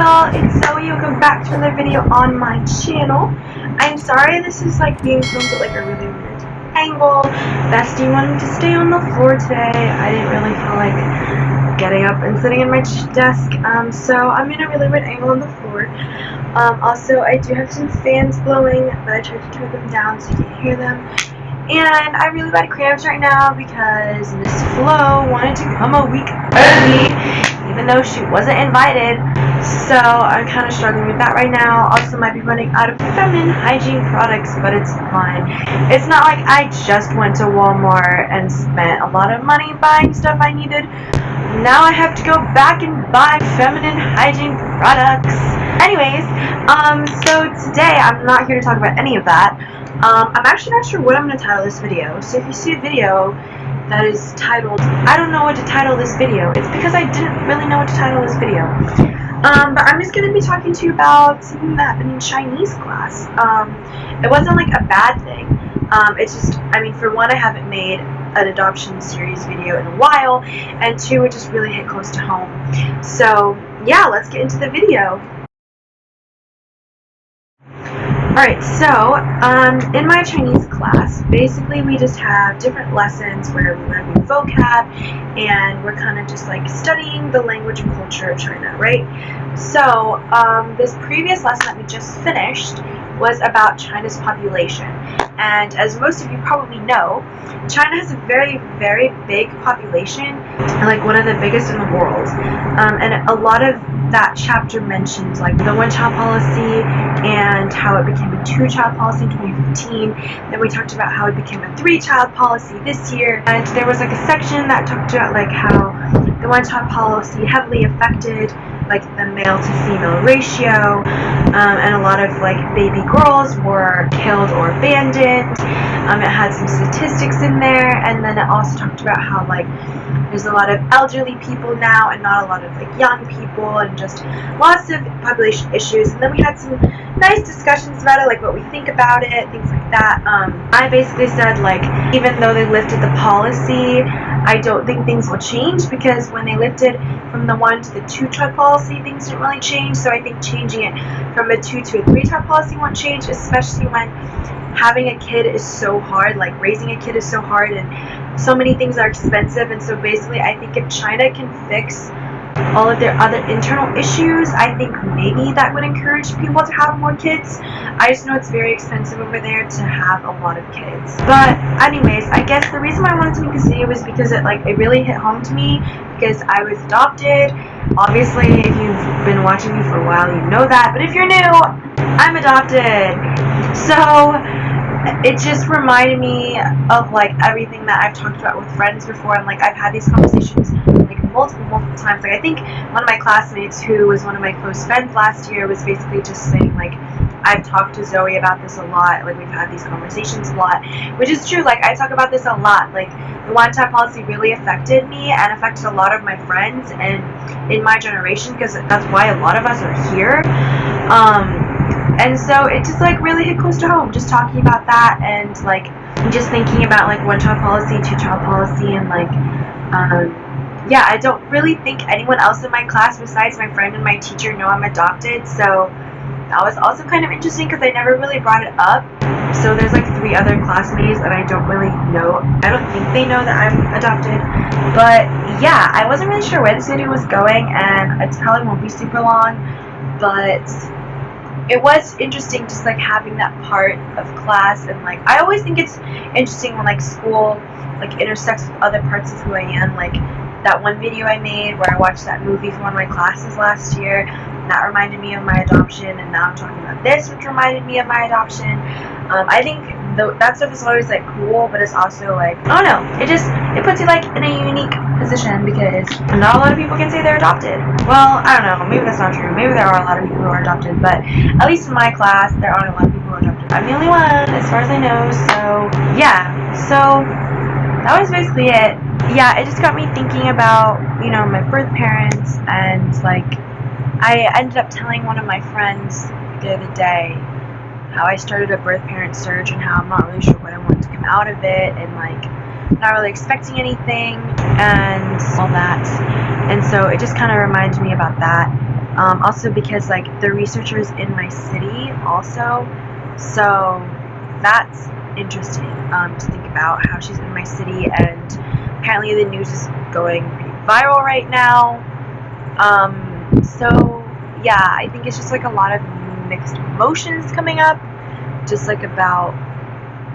y'all, it's Zoe. Welcome back to another video on my channel. I'm sorry this is being filmed at a really weird angle. Bestie wanted to stay on the floor today. I didn't really feel like getting up and sitting in my desk, so I'm in a really weird angle on the floor. Also, I do have some fans blowing, but I tried to turn them down so you can hear them. And I have really bad cramps right now because Miss Flo wanted to come a week early, even though she wasn't invited. So I'm kind of struggling with that right now. Also, might be running out of feminine hygiene products, but it's fine. It's not like I just went to Walmart and spent a lot of money buying stuff I needed. Now I have to go back and buy feminine hygiene products. Anyways, so today I'm not here to talk about any of that. I'm actually not sure what I'm going to title this video. So if you see a video that is titled, I don't know what to title this video, it's because I didn't really know what to title this video. But I'm just going to be talking to you about something that happened in Chinese class. It wasn't like a bad thing. It's just, I mean, for one, I haven't made an adoption series video in a while, and two, it just really hit close to home. So yeah, let's get into the video. Alright, so, in my Chinese class, basically we just have different lessons where we learn new vocab, and we're kind of just studying the language and culture of China, right? So, this previous lesson that we just finished was about China's population. And as most of you probably know, China has a very, very big population, one of the biggest in the world. And a lot of that chapter mentions the one-child policy and how it became a two-child policy in 2015. Then we talked about how it became a three-child policy this year. And there was a section that talked about how the one-child policy heavily affected the male to female ratio, and a lot of baby girls were killed or abandoned. It had some statistics in there, and then it also talked about how there's a lot of elderly people now and not a lot of young people, and just lots of population issues. And then we had some nice discussions about it, what we think about it, things like that. I basically said even though they lifted the policy, I don't think things will change, because when they lifted from the one to the two-child policy, things didn't really change. So I think changing it from a two to a three-child policy won't change, especially when having a kid is so hard. Raising a kid is so hard, and so many things are expensive. And so basically, I think if China can fix all of their other internal issues, I think maybe that would encourage people to have more kids. I just know it's very expensive over there to have a lot of kids. But anyways, I guess the reason why I wanted to make this video was because it really hit home to me, because I was adopted. Obviously, if you've been watching me for a while, you know that. But if you're new, I'm adopted. So it just reminded me of everything that I've talked about with friends before, and I've had these conversations multiple times. I think one of my classmates, who was one of my close friends last year, was basically just saying I've talked to Zoe about this a lot, we've had these conversations a lot, which is true. I talk about this a lot. The one-child policy really affected me and affected a lot of my friends and in my generation, because that's why a lot of us are here. And so it just really hit close to home, just talking about that, and just thinking about one-child policy, two-child policy, and yeah, I don't really think anyone else in my class besides my friend and my teacher know I'm adopted. So that was also kind of interesting, because I never really brought it up. So there's three other classmates that I don't really know. I don't think they know that I'm adopted. But yeah, I wasn't really sure where this video was going, and it probably won't be super long, but it was interesting just having that part of class. And I always think it's interesting when school intersects with other parts of who I am. That one video I made where I watched that movie for one of my classes last year, that reminded me of my adoption, and now I'm talking about this, which reminded me of my adoption. I think that stuff is always cool, but it's also I don't know, it puts you in a unique position, because not a lot of people can say they're adopted. Well, I don't know, maybe that's not true. Maybe there are a lot of people who are adopted, but at least in my class, there aren't a lot of people who are adopted. I'm the only one, as far as I know. So yeah, so that was basically it. Yeah, it just got me thinking about, my birth parents, and I ended up telling one of my friends the other day how I started a birth parent search, and how I'm not really sure what I want to come out of it, and not really expecting anything and all that. And so it just kind of reminded me about that. Also because like the researcher's in my city also, so that's interesting to think about how she's in my city, and apparently the news is going pretty viral right now. So yeah, I think it's just like a lot of mixed emotions coming up, just like about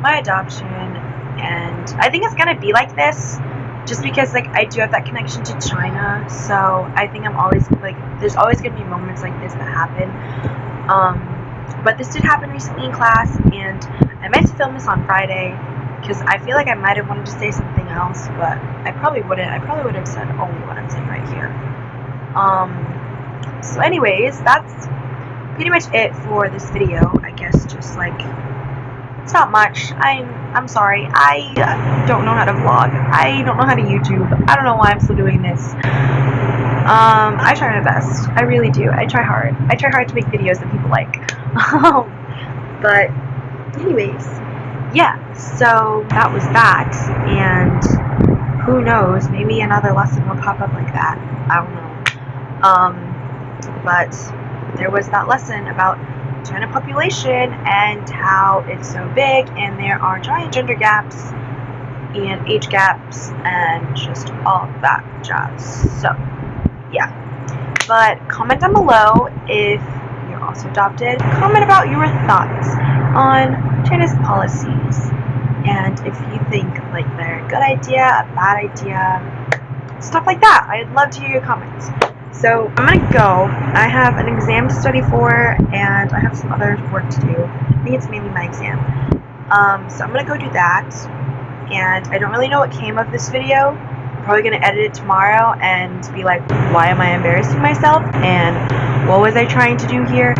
my adoption, and I think it's gonna be like this just because like I do have that connection to China, so I think I'm always like there's always gonna be moments like this that happen. But this did happen recently in class, and I meant to film this on Friday because I feel like I might have wanted to say something else, but I probably wouldn't. I probably would have said only what I'm saying right here. So anyways, that's pretty much it for this video. I guess just like it's not much. I'm sorry. I don't know how to vlog. I don't know how to YouTube. I don't know why I'm still doing this. I try my best. I really do. I try hard. I try hard to make videos that people like. But anyways, yeah. So that was that, and who knows? Maybe another lesson will pop up like that. I don't know. But there was that lesson about China population and how it's so big, and there are giant gender gaps and age gaps and just all of that jazz. So yeah, but comment down below if you're also adopted. Comment about your thoughts on China's policies, and if you think like they're a good idea, a bad idea, stuff like that. I'd love to hear your comments. So I'm gonna go. I have an exam to study for, and I have some other work to do. I think it's mainly my exam. So I'm gonna go do that. And I don't really know what came of this video. I'm probably gonna edit it tomorrow and be like, why am I embarrassing myself? And what was I trying to do here?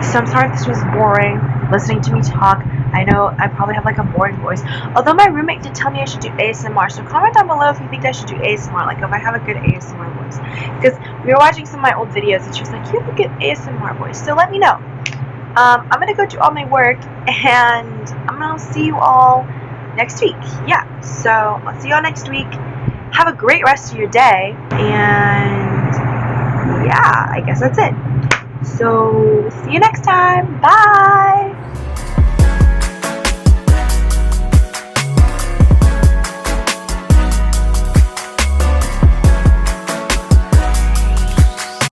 So I'm sorry if this was boring, listening to me talk. I know I probably have like a boring voice. Although my roommate did tell me I should do ASMR, so comment down below if you think I should do ASMR, like if I have a good ASMR voice. Because we were watching some of my old videos and she was like, you have a good ASMR voice, so let me know. I'm gonna go do all my work, and I'm gonna see you all next week. Yeah, so I'll see you all next week. Have a great rest of your day, and yeah, I guess that's it. So see you next time. Bye.